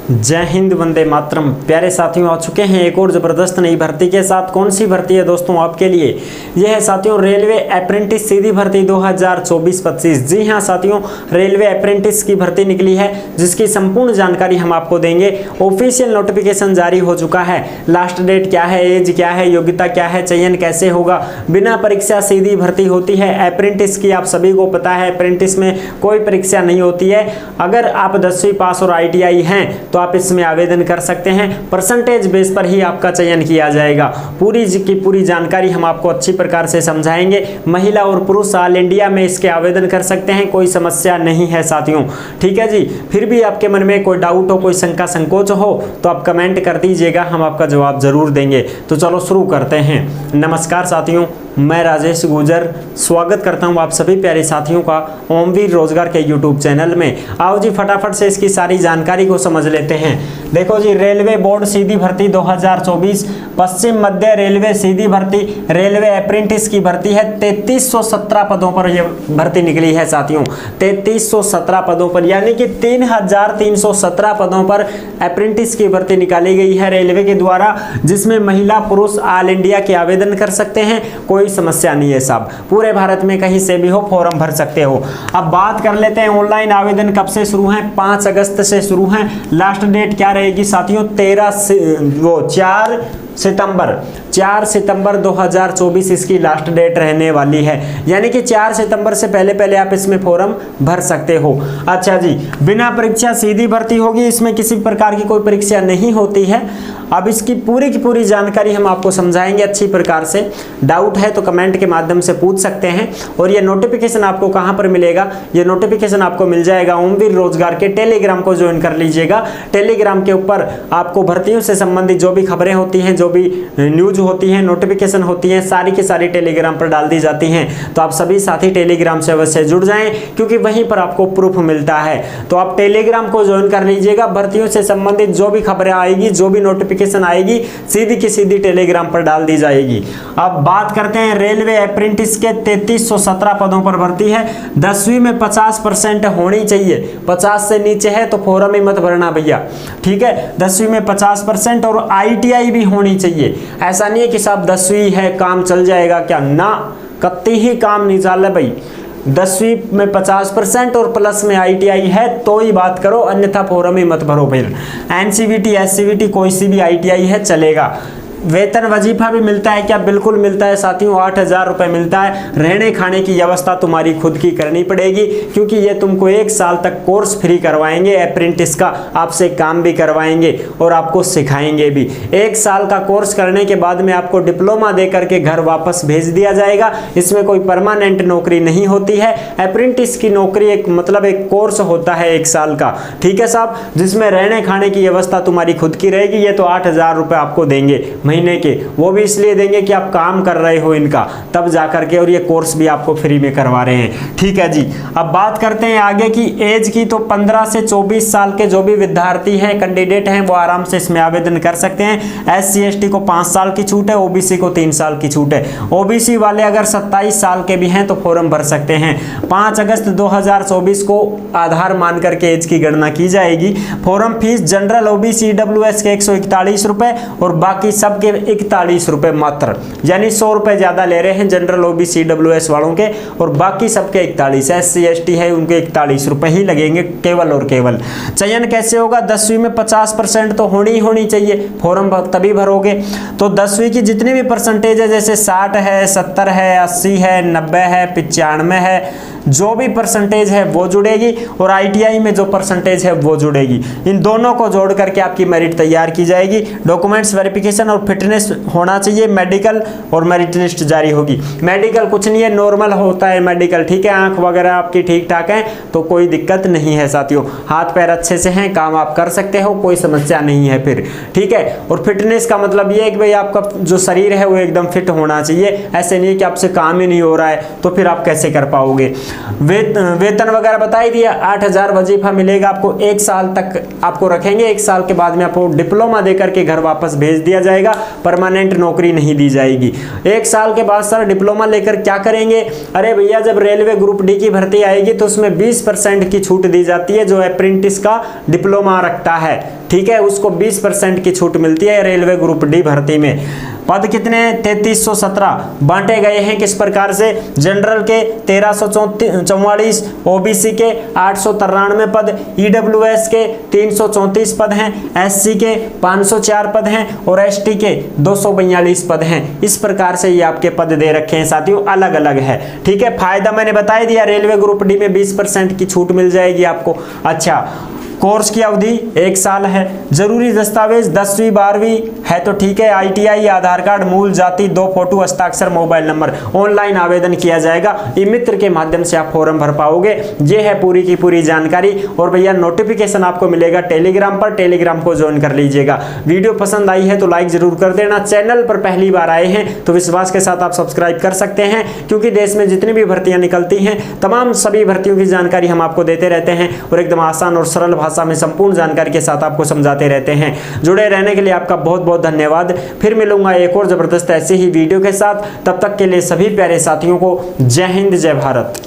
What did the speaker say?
जय हिंद, वंदे मातरम। प्यारे साथियों, आ चुके हैं एक और ज़बरदस्त नई भर्ती के साथ। कौन सी भर्ती है दोस्तों आपके लिए? यह है साथियों रेलवे अप्रेंटिस सीधी भर्ती 2024-25। जी हाँ साथियों, रेलवे अप्रेंटिस की भर्ती निकली है जिसकी संपूर्ण जानकारी हम आपको देंगे। ऑफिशियल नोटिफिकेशन जारी हो चुका है। लास्ट डेट क्या है, एज क्या है, योग्यता क्या है, चयन कैसे होगा, बिना परीक्षा सीधी भर्ती होती है। अप्रेंटिस की आप सभी को पता है, अप्रेंटिस में कोई परीक्षा नहीं होती है। अगर आप 10वीं पास और ITI हैं तो आप इसमें आवेदन कर सकते हैं। परसेंटेज बेस पर ही आपका चयन किया जाएगा। पूरी की पूरी जानकारी हम आपको अच्छी प्रकार से समझाएंगे। महिला और पुरुष ऑल इंडिया में इसके आवेदन कर सकते हैं, कोई समस्या नहीं है साथियों। ठीक है जी। फिर भी आपके मन में कोई डाउट हो, कोई शंका संकोच हो तो आप कमेंट कर दीजिएगा, हम आपका जवाब जरूर देंगे। तो चलो शुरू करते हैं। नमस्कार साथियों, मैं राजेश गुजर स्वागत करता हूं आप सभी प्यारे साथियों का ओमवीर रोजगार के YouTube चैनल में। आओ जी फटाफट से इसकी सारी जानकारी को समझ लेते हैं। देखो जी, रेलवे बोर्ड सीधी भर्ती 2024, पश्चिम मध्य रेलवे सीधी भर्ती, रेलवे अप्रेंटिस की भर्ती है। 3317 पदों पर यह भर्ती निकली है साथियों। 3317 पदों पर, यानी कि 3317 पदों पर अप्रेंटिस की भर्ती निकाली गई है रेलवे के द्वारा, जिसमें महिला पुरुष ऑल इंडिया के आवेदन कर सकते हैं। कोई समस्या नहीं है साहब, पूरे भारत में कहीं से भी हो फॉर्म भर सकते हो। अब बात कर लेते हैं ऑनलाइन आवेदन कब से शुरू है। 5 अगस्त से शुरू है। लास्ट डेट क्या रहेगी साथियों? 4 सितंबर 2024 इसकी लास्ट डेट रहने वाली है। यानी कि 4 सितंबर से पहले आप इसमें फॉर्म भर सकते हो। अच्छा जी, बिना परीक्षा सीधी भर्ती होगी, इसमें किसी प्रकार की कोई परीक्षा नहीं होती है। अब इसकी पूरी की पूरी जानकारी हम आपको समझाएंगे अच्छी प्रकार से। डाउट है तो कमेंट के माध्यम से पूछ सकते हैं। और ये नोटिफिकेशन आपको कहां पर मिलेगा? ये नोटिफिकेशन आपको मिल जाएगा ओमवीर रोजगार के टेलीग्राम को ज्वाइन कर लीजिएगा। टेलीग्राम के ऊपर आपको भर्तियों से संबंधित जो भी खबरें होती हैं, जो भी न्यूज होती हैं, नोटिफिकेशन होती हैं, सारी की सारी टेलीग्राम पर डाल दी जाती हैं। तो आप सभी साथी टेलीग्राम से अवश्य जुड़ जाएं, क्योंकि वहीं पर आपको प्रूफ मिलता है। तो आप टेलीग्राम को ज्वाइन कर लीजिएगा। भर्तियों से संबंधित जो भी खबरें आएगी, जो भी नोटिफिकेशन आएगी, सीधी की सीधी टेलीग्राम पर डाल दी जाएगी। अब बात करते हैं रेलवे अप्रेंटिस के 3317 पदों पर भर्ती है। 10वीं में 50% होनी चाहिए। 50 से नीचे है तो फॉर्म ही मत भरना भैया। ठीक है, 10वीं में 50% और ITI भी होनी चाहिए। ऐसा नहीं है कि साहब 10वीं है काम चल जाएगा क्या, ना, कत्ती ही काम नहीं चल भाई। 10वीं में 50% और प्लस में ITI है तो ही बात करो, अन्यथा फॉर्म ही मत भरो। फिर NCVT SCVT कोई सी भी ITI है चलेगा। वेतन वजीफा भी मिलता है क्या? बिल्कुल मिलता है साथियों, 8000 रुपए मिलता है। रहने खाने की व्यवस्था तुम्हारी खुद की करनी पड़ेगी, क्योंकि ये तुमको 1 साल तक कोर्स फ्री करवाएंगे अप्रेंटिस का। आपसे काम भी करवाएंगे और आपको सिखाएंगे भी। 1 साल का कोर्स करने के बाद में आपको डिप्लोमा दे करके घर वापस भेज दिया जाएगा। इसमें कोई परमानेंट नौकरी नहीं होती है। अप्रेंटिस की नौकरी एक कोर्स होता है 1 साल का। ठीक है साहब, जिसमें रहने खाने की व्यवस्था तुम्हारी खुद की रहेगी। ये तो 8000 रुपए आपको देंगे महीने के, वो भी इसलिए देंगे कि आप काम कर रहे हो इनका, तब जाकर के, और ये कोर्स भी आपको फ्री में करवा रहे हैं। ठीक है जी। अब बात करते हैं आगे की एज की। तो 15 से 24 साल के जो भी विद्यार्थी हैं, कैंडिडेट हैं, वो आराम से इसमें आवेदन कर सकते हैं। SC ST को 5 साल की छूट है, OBC को 3 साल की छूट है। OBC वाले अगर 27 साल के भी हैं तो फॉर्म भर सकते हैं। 5 अगस्त 2024 को आधार मान करके एज की गणना की जाएगी। Form fees general OBC EWS के 141 रुपए और बाकी सब के 41 रुपए मात्र, यानी 100 रुपए ज्यादा ले रहे हैं जनरल OBC EWS वालों के, और बाकी सबके 41। SC ST है उनके 41 रुपए ही लगेंगे केवल और केवल। चयन कैसे होगा? 10वीं में 50% तो होनी चाहिए, फॉर्म तभी भरोगे। तो 10वीं की जितनी भी परसेंटेज है, जैसे 60 है, 70 है, 80 है, 90 है, 95 है, जो भी परसेंटेज है वो जुड़ेगी, और ITI में जो परसेंटेज है वो जुड़ेगी। इन दोनों को जोड़ करके आपकी मेरिट तैयार की जाएगी। डॉक्यूमेंट्स वेरिफिकेशन और फिटनेस होना चाहिए। मेडिकल और मेरिट लिस्ट जारी होगी। मेडिकल कुछ नहीं है, नॉर्मल होता है मेडिकल। ठीक है, आंख वगैरह आपकी ठीक ठाक है तो कोई दिक्कत नहीं है साथियों। हाथ पैर अच्छे से हैं, काम आप कर सकते हो, कोई समस्या नहीं है फिर। ठीक है, और फिटनेस का मतलब ये है कि भाई आपका जो शरीर है वो एकदम फिट होना चाहिए। ऐसे नहीं है कि आपसे काम ही नहीं हो रहा है तो फिर आप कैसे कर पाओगे। वेतन वगैरह बता ही दिया, 8,000 वजीफा मिलेगा आपको, 1 साल तक आपको रखेंगे, 1 साल के बाद में आपको डिप्लोमा देकर के घर वापस भेज दिया जाएगा, परमानेंट नौकरी नहीं दी जाएगी। 1 साल के बाद सर डिप्लोमा लेकर क्या करेंगे? अरे भैया जब रेलवे ग्रुप डी की भर्ती आएगी तो उसमें 20% की छूट दी जाती है, जो अप्रेंटिस का डिप्लोमा रखता है, ठीक है, उसको 20% की छूट मिलती है रेलवे ग्रुप डी भर्ती में। पद कितने? 3317 बांटे गए हैं किस प्रकार से? जनरल के 1344, ओबीसी के 893 पद, ईडब्ल्यूएस के 334 पद हैं, एससी के 504 पद हैं और एसटी के 242 पद हैं। इस प्रकार से ये आपके पद दे रखे हैं साथियों, अलग अलग है, ठीक है। फायदा मैंने बता ही दिया, रेलवे ग्रुप डी में 20% की छूट मिल जाएगी आपको। अच्छा, कोर्स की अवधि 1 साल है। जरूरी दस्तावेज 10वीं 12वीं है तो ठीक है, आईटीआई, आधार कार्ड, मूल जाति, 2 फोटो, हस्ताक्षर, मोबाइल नंबर। ऑनलाइन आवेदन किया जाएगा, ई मित्र के माध्यम से आप फॉर्म भर पाओगे। ये है पूरी की पूरी जानकारी। और भैया नोटिफिकेशन आपको मिलेगा टेलीग्राम पर, टेलीग्राम को ज्वाइन कर लीजिएगा। वीडियो पसंद आई है तो लाइक जरूर कर देना। चैनल पर पहली बार आए हैं तो विश्वास के साथ आप सब्सक्राइब कर सकते हैं, क्योंकि देश में जितनी भी भर्तियां निकलती हैं तमाम सभी भर्तियों की जानकारी हम आपको देते रहते हैं और एकदम आसान और सरल भाषा में संपूर्ण जानकारी के साथ आपको समझाते रहते हैं। जुड़े रहने के लिए आपका बहुत बहुत धन्यवाद। फिर मिलूंगा एक और जबरदस्त ऐसे ही वीडियो के साथ, तब तक के लिए सभी प्यारे साथियों को जय हिंद, जय भारत।